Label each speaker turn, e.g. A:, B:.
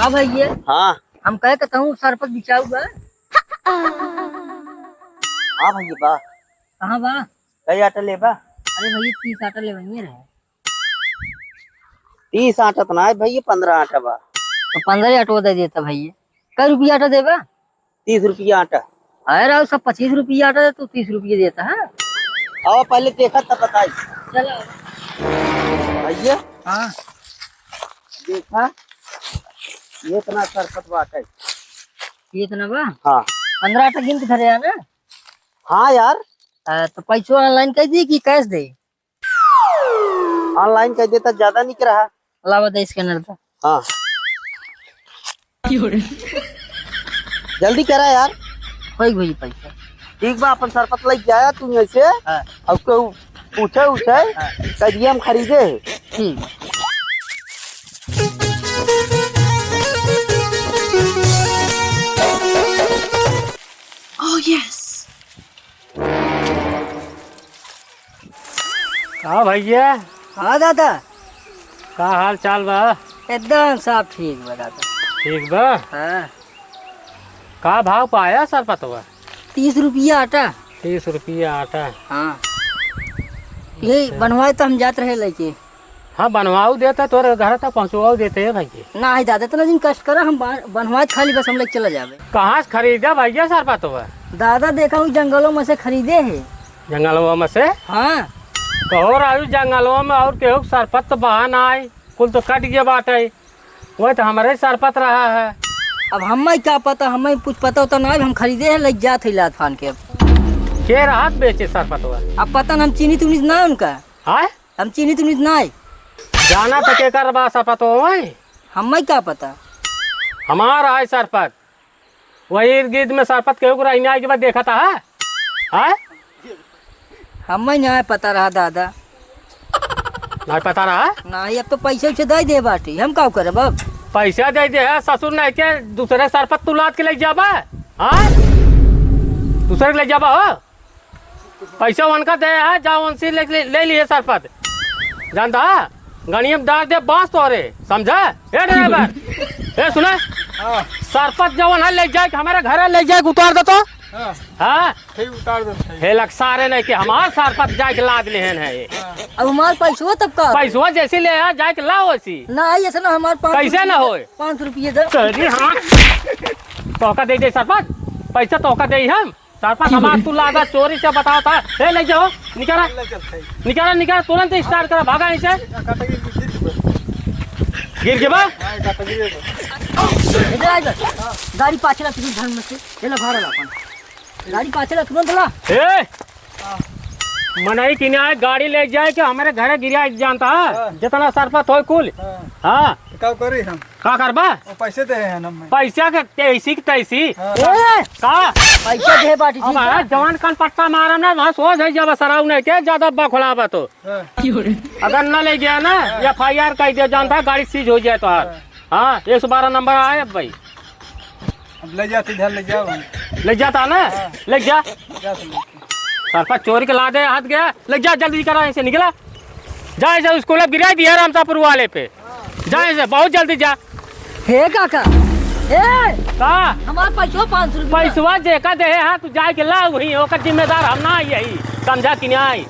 A: हाँ भैया।
B: हाँ
A: हम कह कहता हूँ सरपत बिछाऊ बा।
B: हाँ भैया बा
A: कहाँ बा?
B: कई आटा ले बा?
A: अरे भैया 30 आटा ले बनिए रहे।
B: 30 आटा तो ना है भैया, 15 आटा बा।
A: तो 15 आटो दे देता भैया। कै रुपया आटा देबा?
B: 30 रुपया आटा।
A: अरे राव सब 25 रुपया आटा दे, तू 30 रुपये देता है।
B: आओ पहले देखा तब बताई।
A: चलो
B: भैया
A: हाँ
B: देखा ये इतना सरपत बात है।
A: ये इतना बा?
B: हाँ
A: 15 आटा गिन के धरे है ना।
B: हाँ यार
A: तो पैसो ऑनलाइन कर दी कि कैश दे?
B: ऑनलाइन कर देता ज्यादा नहीं रहा।
A: अलावा दे स्कैनर दो।
B: हाँ जल्दी करा यार।
A: कोई भैया पैसा
B: ठीक बा, अपन सरपत लग जाया तू ऐसे।
A: हाँ
B: अब को पूछे उछे कहिए हम खरीदे।
A: ठीक।
C: Oh yes.
D: हाँ भैया,
A: हाँ दादा
D: का हाल चाल बा?
A: एकदम सब ठीक बा दादा।
D: ठीक बा।
A: हाँ
D: का भाव पाया सरपतवा?
A: 30 रुपया आटा।
D: 30 रुपया आटा।
A: हाँ ये बनवाए तो हम जात रहे लेके।
D: हाँ बनवाऊ देता तोरे घर तक पहुँचवाऊ देते है भैया।
A: ना ही दादा इतना दिन कष्ट करा, हम बनवाए खाली बस हम लोग चला जावे।
D: कहाँ से खरीदा भैया सरपतवा?
A: दादा देखा हूँ जंगलों में से खरीदे है।
D: जंगलवा में से?
A: हाँ
D: कहो राजू जंगलवा में और केहू सरपत तो बहान आए, कुल तो कट गया बाटे। वही तो हमारे सरपत रहा है।
A: अब हमें क्या पता, हमें कुछ पता होता ना, हम खरीदे है लग जात है लात फान के। अब
D: के राहत बेचे सरपतवा?
A: अब पता ना, हम चीनी तुनित ना है उनका।
D: हाँ
A: हम चीनी तुनित ना है।
D: जाना तो के कर बा सरपतवा?
A: हमें क्या पता।
D: हमारा है सरपत। वही इर्द गिर्द में सरपत केहू को रहने के बाद देखा था। हाँ
A: हमें ना पता रहा दादा।
D: नहीं पता रहा?
A: नहीं अब तो पैसे उसे दे दे बाटी, हम क्या करे अब?
D: पैसा दे दे है ससुर नहीं के दूसरे सरपत तू लाद के ले जाबा। हाँ दूसरे के ले जाबा हो। पैसा उनका दे है, जाओ उनसे ले लिए सरपत। जानता है गणियम डाल दे बांस तोरे, समझा? ए ड्राइवर ए सुना, सरपत जवन है ले जाए हमारे घर ले जाए उतार दो तो। हाँ
E: उतार दो।
D: हे लग सारे नहीं कि हमारे सरपत जाए के लाद लेहन है ये।
A: अब हमारे पैसा तब का
D: पैसा जैसे ले आ जाए के लाओ वैसी।
A: ना ऐसा ना, हमारे
D: कैसे ना होए?
A: 5 रुपये दे।
D: चलिए हाँ तोका दे दे सरपत, पैसा तोका दे हम सरपत। हमारा तू लादा चोरी से बताओ था। ले ले जाओ, निकाला निकाला निकाला तुरंत स्टार्ट करा, भागा इसे। गिर के बा
A: गाड़ी पाछे ला तुरंत धन में से ये ला भाड़ा ला अपन। गाड़ी पाछे ला तुरंत ला।
D: ए मनाई कि नहीं गाड़ी ले जाए कि हमारे घर गिरा जानता है जितना सरपत हो कुल। हाँ
E: क्या करी हम?
D: का करबा?
E: वो पैसे दे हैं हम।
D: पैसा के तैसी की तैसी।
A: ए
D: का
A: पैसा दे बाटी ठीक
D: हमारा
A: है?
D: जवान कन पट्टा मारा ना वहाँ सोच है जब सराव नहीं के ज्यादा बखलावा तो अगर न ले गया ना FIR कर दिया जानता है, गाड़ी सीज हो जाए तो। हाँ 112 नंबर आए अब भाई।
E: अब ले जाते इधर ले जाओ हम।
D: ले जाता ना, ले जा
E: जा तो लेके।
D: सरपत चोरी के लादे हाथ गया। ले जा जल्दी करा, ऐसे निकला जा, ऐसे उसको गिरा दिया रामसापुर वाले पे। जा ऐसे बहुत जल्दी जा।
A: हे काका ए
D: का
A: हमारे पैसा 5 रुपये
D: पैसवा जे का दे है तू जाए के ला, वही ओकर जिम्मेदार हम ना यही, समझा कि नहीं?